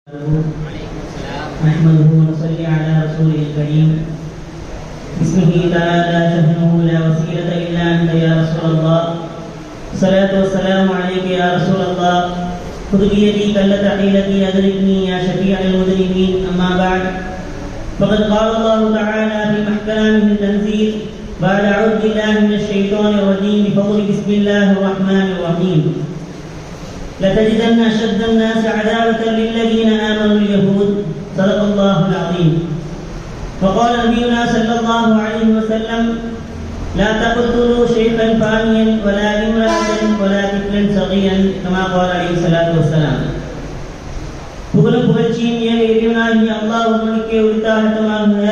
نحمده ونصلي على رسوله الكريم بسمه تعالى شهره لا وسيلة إلا أنت يا رسول الله الصلاة والسلام عليك يا رسول الله خذ بيدي كلة حيلتي أدركني يا شفيع المذنبين أما بعد فقد قال الله تعالى في محكمه التنزيل بعد أعوذ بالله من الشيطان الرجيم بفضل بسم الله الرحمن الرحيم لتجدن أشد الناس عداوة للذين آمنوا اليهود صدق الله العظيم. وقال نبينا صلى الله عليه وسلم لا تقتلوا شيخا فانيا ولا امرأة ولا طفلا صغيرا كما قال عليه الصلاة والسلام. புகழும் புகழ்ச்சியும் ஏன் இறைவனாகிய அல்லாஹ் ஒருவனுக்கே உரித்தாகட்டுமாக.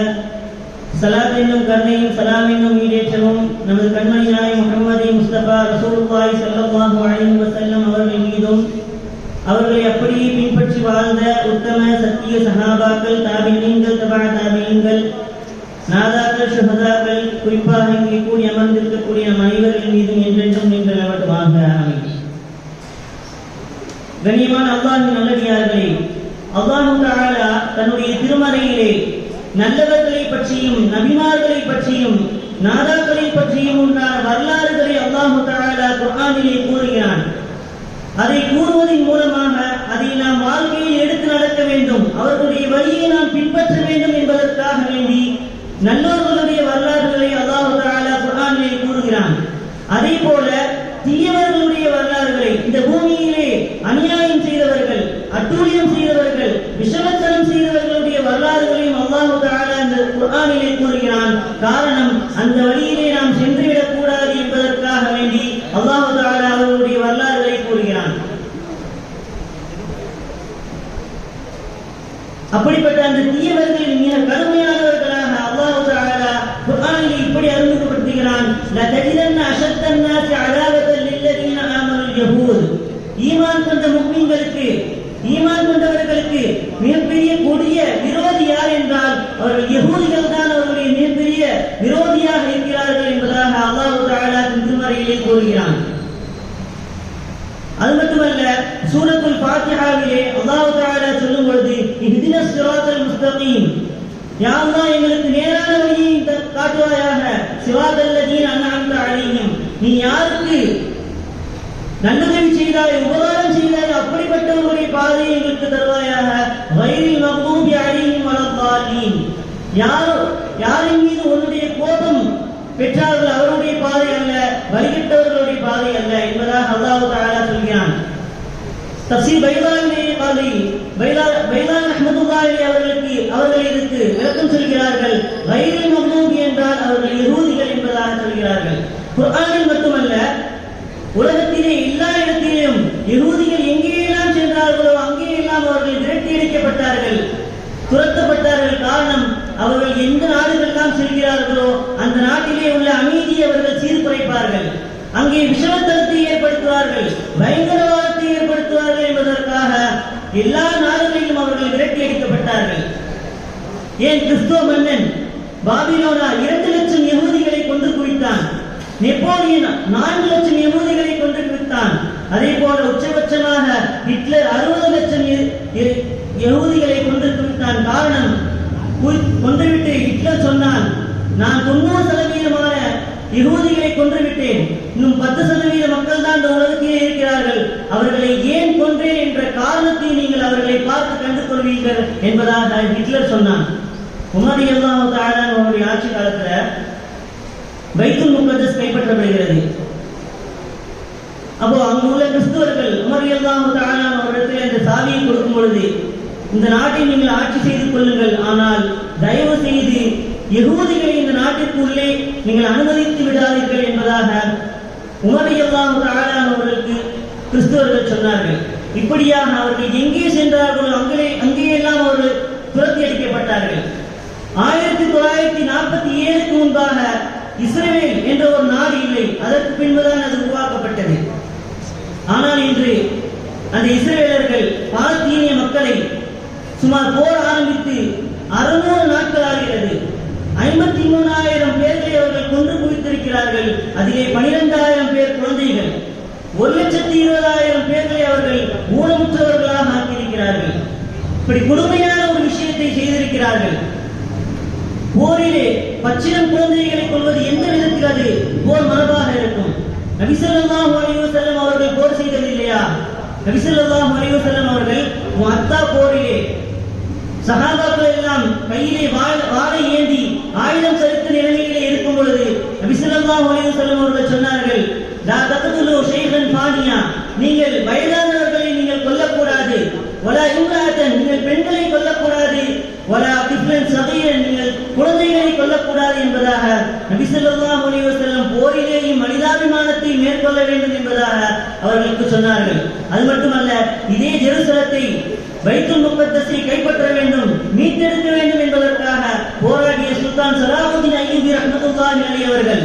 சலாத் என்னும் கருணையும் சலாம் என்னும் ஈடேற்றமும் நமது கண்மணி நாயகம் முஹம்மது முஸ்தபா ரசூலுல்லாஹி ஸல்லல்லாஹு அலைஹி வஸல்லம் அவர்கள் மீதும் அவர்களை அப்படியே பின்பற்றி வாழ்ந்த உத்தம சத்திய சஹாபாக்கள், தாபிஈன்கள், தபா தாபிஈன்கள், நாதாக்கள், ஷுஹதாக்கள், குறிப்பாக இங்கே கூடி அமர்ந்திருக்கக்கூடிய நம் அனைவர்கள் மீதும் என்றென்றும் நின்று நிலவட்டுமாக. ஆமீன். கண்ணியமான அல்லாஹ்வின் நல்லடியார்களே, அல்லாஹ் தஆலா தன்னுடைய திருமறையிலே நல்லவர்களை பற்றியும் நபிமார்களை பற்றியும் நாதாக்களை பற்றியும் உண்டான வரலாறுகளை அல்லாஹ் தஆலா குர்ஆனிலே கூறுகிறான். அதை கூறுவதன் மூலமாக அதை நாம் வாழ்க்கையில் எடுத்து நடக்க வேண்டும், அவர்களுடைய வழியை நாம் பின்பற்ற வேண்டும் என்பதற்காக வேண்டி நல்லவர்களுடைய வரலாறுகளை அல்லாஹ் தஆலா குர்ஆனிலே கூறுகிறான். அதே போல தீயவர்களுடைய வரலாறுகளை, இந்த பூமியிலே அநியாயம் செய்தவர்கள், அட்டூழியம் செய்தவர்கள், விஷமத்தனம் செய்தவர்களுடைய வரலாறுகளையும் அல்லாஹ் தஆலா இந்த குர்ஆனிலே கூறுகிறான். காரணம், அந்த வழியிலே நாம் சென்றுவிடக் கூடாது என்பதற்காக வேண்டி அல்லாஹ் தஆலா அவர்களுடைய வரலாறுகளை கூறுகிறான். அப்படிப்பட்ட அந்த தீயவர்களின் மிக கடுமையானவர்களாக அல்லாஹ் தஆலா குர்ஆனில் இப்படி அறிமுகப்படுத்துகிறான். லதஜிதன்ன அஷத்தன் நாஸி அதாவத்தன் லில்லதீன ஆமனுல் யஹூத். ஈமான் கொண்ட முஃமின்களுக்கு, ஈமான் கொண்டவர்களுக்கு மிகப்பெரிய கொடிய விரோதி யார் என்றால் அவர்கள் யஹூதிகள் தான் அவர்களுடைய மிகப்பெரிய விரோதியாக இருக்கிறார்கள் என்பதாக அல்லாஹ் தஆலா திருமறையிலே கூறுகிறான். அது மட்டுமல்ல, சூரத்துல் ஃபாத்திஹாவிலே அல்லாஹ் தஆலா சொல்லும் பொழுது இஹ்தினஸ் ஸிராத்தல் முஸ்தகீம், யா அல்லாஹ் எங்களுக்கு நேரான வழியை காட்டுவாயாக, ஸிராத்தல் லதீன அன்அம்த அலைஹிம், நீ யாருக்கு நல்லுதவி செய்தாய், உபகாரம் செய்தாய், அப்படிப்பட்டவர்களுடைய பாதையை எங்களுக்கு தருவாயாக. கைரில் மக்தூபி அலைஹிம் வலத்தாலீன், யாரின் மீது உன்னுடைய கோபம் பெற்றார்கள் அவருடைய பாதை அல்ல, வழிகட்டவர்களுடைய பாதை அல்ல என்பதாக அல்லாஹ் தஆலா சொல்கிறான். தஃசீர் பைலான் ரஹ்மத்துல்லாஹி அவர்கள் இதற்கு விளக்கம் சொல்கிறார்கள். கைரில் மக்தூபி என்றால் அவர்கள் யஹூதிகள் என்பதாக சொல்கிறார்கள். குர்ஆனில் மட்டுமல்ல, உலகத்திலே எல்லா இடத்திலும் யஹூதிகள் எங்கேயெல்லாம் சென்றார்களோ அங்கேயெல்லாம் அவர்கள் விரட்டி அடிக்கப்பட்டார்கள், துரத்தப்பட்டார்கள். காரணம், அவர்கள் எந்த நாடுகளெல்லாம் செல்கிறார்களோ அந்த நாட்டிலே உள்ள அமைதியை அவர்கள் சீர்குலைப்பார்கள், அங்கே விஷமத்தனத்தை ஏற்படுத்துவார்கள், பயங்கரவாதத்தை ஏற்படுத்துவார்கள் என்பதற்காக எல்லா நாடுகளிலும் அவர்கள் விரட்டி அடிக்கப்பட்டார்கள். ஏன் கிறிஸ்துவ மன்னன் பாபிலோனா 2 லட்சம் யஹூதிகளை கொன்று குவித்தான். நெப்போலியன் 4 லட்சம் யஹூதிகளை கொன்று குவித்தான். அதே போல உச்சபட்சமாக ஹிட்லர் 60 லட்சம் யஹூதிகளை கொன்று குவித்தான். காரணம், கொன்றுவிட்டு ஹிட்லர் சொன்னான், நான் 90% யஹூதிகளை கொன்றுவிட்டேன், இன்னும் 10% மக்கள் தான் இந்த உலகத்திலே இருக்கிறார்கள், அவர்களை ஏன் கொன்றேன் என்ற காரணத்தை நீங்கள் அவர்களை பார்த்து கண்டு கொள்வீர்கள் என்பதாக ஹிட்லர் சொன்னான். உமர் ரலியல்லாஹு தஆலா அவருடைய ஆட்சி காலத்துல பைத்துல் முகத்தஸ் கைப்பற்றப்படுகிறது. அப்போ அங்கு உள்ள கிறிஸ்தவர்கள் உமர் ரலியல்லாஹு தஆலா அவரிடத்தில் அந்த சாவியை கொடுக்கும் பொழுது, இந்த நாட்டை நீங்கள் ஆட்சி செய்து கொள்ளுங்கள், ஆனால் தயவு செய்து யஹூதிகளை இந்த நாட்டிற்கு உள்ளே நீங்கள் அனுமதித்து விடாதீர்கள் என்பதாக உமர் ரலியல்லாஹு தஆலா அவர்களுக்கு கிறிஸ்தவர்கள் சொன்னார்கள். இப்படியாக அவர்கள் எங்கே சென்றார்களோ அங்கேயெல்லாம் அவர்கள் துரத்தி அடிக்கப்பட்டார்கள். 1947க்கு முன்பாக இஸ்ரேல் என்ற ஒரு நாடு இல்லை, அதற்கு பின்புதான் அது உருவாக்கப்பட்டது. ஆனால் இன்று அந்த இஸ்ரேலர்கள் பாலஸ்தீனிய மக்களை சுமார் போர் ஆரம்பித்து 600 நாட்கள் ஆகிறது. 53,000 பேர்களை அவர்கள் கொன்று குவித்திருக்கிறார்கள். அதிலே 12,000 பேர் குழந்தைகள். 1,20,000 பேர்களை அவர்கள் ஊனமுற்றவர்களாக ஆக்கியிருக்கிறார்கள். இப்படி கொடுமையான ஒரு விஷயத்தை செய்திருக்கிறார்கள். போரிலே பச்சிளம் குழந்தைகளை கொள்வது எந்த விதத்தில் அது போர் மரபாக இருக்கும்? நபி ஸல்லல்லாஹு அலைஹி வஸல்லம் அவர்கள் போர் செய்தது இல்லையா? நபி ஸல்லல்லாஹு அலைஹி வஸல்லம் அவர்கள் முஅத்தா போரிலே சஹாபாக்கள் எல்லாம் கையிலே வாளை ஏந்தி ஆயுதம் செலுத்த நிலையிலே இருக்கும் பொழுது நபி ஸல்லல்லாஹு அலைஹி வஸல்லம் அவர்கள் சொன்னார்கள், லா தக்துலு ஷைഖன் ஃபானியா, நீங்கள் வயதானவர்களை நீங்கள் கொல்லக்கூடாது, வலா இம்ராஅத்தன், நீங்கள் பெண்களை கொல்லக்கூடாது, வலா திஃப்லன் ஸகீரன், நீங்கள் குழந்தைகளை கொல்லக்கூடாது என்பதாக நபி ஸல்லல்லாஹு அலைஹி வஸல்லம் போரிலேயும் மனிதாபிமானத்தை மேற்கொள்ள வேண்டும் என்பதாக அவர்களுக்கு சொன்னார்கள். அது மட்டுமல்ல, இதே ஜெருசலத்தை பைத்துல் முகத்தஸை கைப்பற்ற வேண்டும், மீட்டெடுக்க வேண்டும் என்பதற்காக போராடிய சுல்தான் சலாஹுதீன் அய்யூபி ரஹ்மத்துல்லாஹி அலைஹி அவர்கள்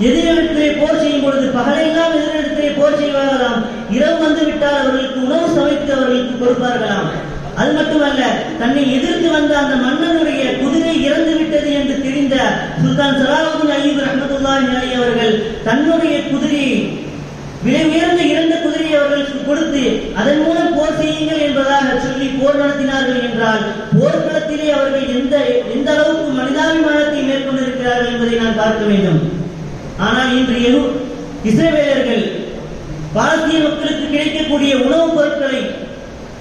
எதிரிடத்திலே போர் செய்யும் பொழுது பகலெல்லாம் எதிரிடத்திலே போர் செய்வார்களாம். இரவு வந்து விட்டால் அவர்களுக்கு உணவு சமைத்து அவர்களுக்கு கொடுப்பார்களாம். அது மட்டுமல்ல, தன்னை எதிர்த்து வந்த அந்த மன்னனுடைய குதிரை இறந்து விட்டது என்று தெரிந்த சுல்தான் சலாஹுதீன் அய்யூபி ரஹ்மத்துல்லாஹி அலைஹி அவர்கள் தன்னுடைய குதிரையை, விலை உயர்ந்த 2 குதிரையை அவர்களுக்கு கொடுத்து அதன் மூலம் போர் செய்யுங்கள் என்பதாக சொல்லி போர் நடத்தினார்கள் என்றால் போர்க்களத்திலே அவர்கள் எந்த அளவுக்கு மனிதாபிமானத்தை மேற்கொண்டிருக்கிறார்கள் என்பதை நான் பார்க்க வேண்டும். ஆனால் இன்று இஸ்ரவேலர்கள் பாலஸ்தீன மக்களுக்கு கிடைக்கக்கூடிய உணவுப் பொருட்களை,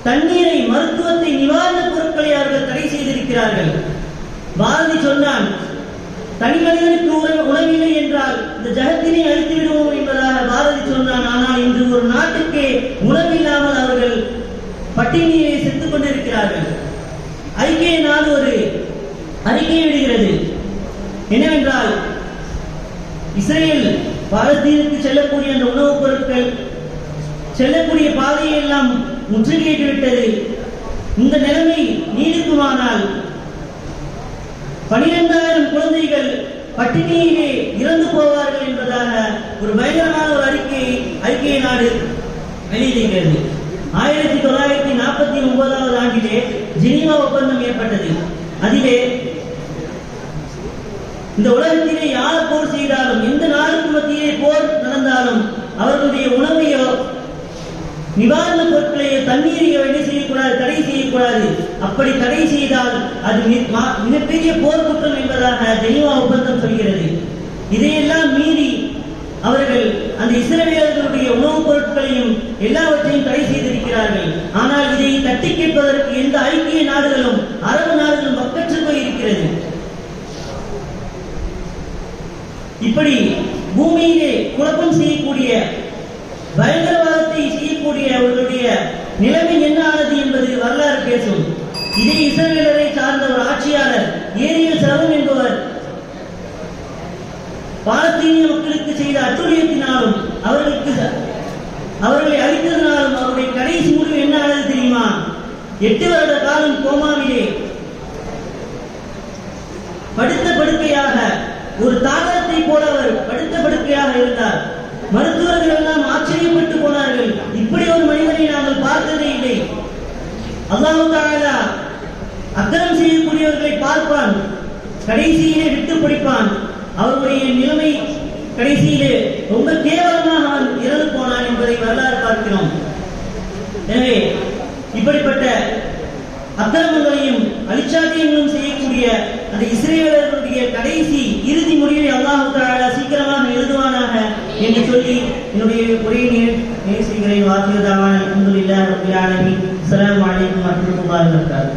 தண்ணீரை, மருத்துவத்தை, நிவாரணப் பொருட்களை அவர்கள் தடை செய்திருக்கிறார்கள். பாரதி சொன்னான், தனி மனிதனுக்கு உணவில்லை என்றால் இந்த ஜகத்தினை அழித்து விடுவோம் என்பதாக பாரதி சொன்னான். ஆனால் இன்று ஒரு நாட்டுக்கே உணவில்லாமல் அவர்கள் பட்டினியை செத்துக் கொண்டிருக்கிறார்கள். ஐக்கிய நாடு ஒரு அறிக்கை விடுகிறது. என்னவென்றால், இஸ்ரேல் பாலஸ்தீனுக்கு செல்லக்கூடிய அந்த உணவுப் பொருட்கள் செல்லக்கூடிய பாதையை எல்லாம் முற்றுகையிட்டு விட்டது. இந்த நிலைமை நீடிக்குமானால் 12,000 குழந்தைகள் பட்டினியிலே இறந்து போவார்கள் என்பதாக ஒரு பயங்கரமான ஒரு அறிக்கையை ஐக்கிய நாடு வெளியிடுகிறது. 1949 ஆண்டிலே ஜெனீவா ஒப்பந்தம் ஏற்பட்டது. அதிலே இந்த உலகத்திலே யார் போர் செய்தாலும், எந்த நாடுக்கு மத்தியிலே போர் நடந்தாலும் அவர்களுடைய உணவையோ நிவாரண பொருட்களையோ தண்ணீரையோ என்ன செய்யக்கூடாது, தடை செய்யக்கூடாது. அப்படி தடை செய்தால் அது மிகப்பெரிய போர் குற்றம் என்பதாக ஜெனீவா ஒப்பந்தம் சொல்கிறது. இதையெல்லாம் மீறி அவர்கள் அந்த இஸ்ரவேலர்களுடைய உணவுப் பொருட்களையும் எல்லாவற்றையும் தடை செய்திருக்கிறார்கள். ஆனால் இதை தட்டி கேட்பதற்கு எந்த ஐக்கிய நாடுகளும் அரபு நாடுகளும் பக்கற்று போயிருக்கிறது. இப்படி பூமியிலே குழப்பம் செய்யக்கூடிய, பயங்கரவாதத்தை செய்யக்கூடிய அவர்களுடைய நிலைமை என்ன ஆனது என்பது வரலாறு பேசும். இதே இஸ்ரவேலரை சார்ந்த ஒரு ஆட்சியாளர் ஏரியல் ஷரோன் என்பவர் பாலஸ்தீனிய மக்களுக்கு செய்த அட்டுழியத்தினாலும் அவர்களை அழித்ததினாலும் அவருடைய கடைசி முடிவு என்ன ஆனது தெரியுமா? 8 வருட காலம் கோமாவிலே படுத்த படுக்கையாக, ஒரு தாவரத்தை போல அவர் படுத்த படுக்கையாக இருந்தார். மருத்துவர்கள் எல்லாம் ஆச்சரியப்பட்டு போனார்கள். இப்படி ஒரு மனிதனை நாங்கள் பார்த்ததே இல்லை. அல்லாஹ் தஆலா அக்கிரமம் செய்யக்கூடியவர்களை பார்ப்பான், கடைசியிலே விட்டு பிடிப்பான். அவருடைய நிலைமை கடைசியிலே ரொம்ப கேவலமாக அவன் இறந்து போனான் என்பதை வரலாறு பார்க்கிறோம். எனவே இப்படிப்பட்ட அக்கிரமங்களையும் அழிச்சாட்டியங்களும் செய்யக்கூடிய அந்த இஸ்ரவேலர்களுடைய கடைசி இறுதி முடிவை அல்லாஹ் தஆலா சீக்கிரமாக எழுதுவானாக என்று சொல்லி என்னுடைய உரையை நிறைவு செய்கிறேன். வாசியதாவான அல்ஹம்துலில்லாஹி ரப்பில் ஆலமீன். அஸ்ஸலாமு அலைக்கும் வரஹ்மத்துல்லாஹி வபரகாத்துஹு.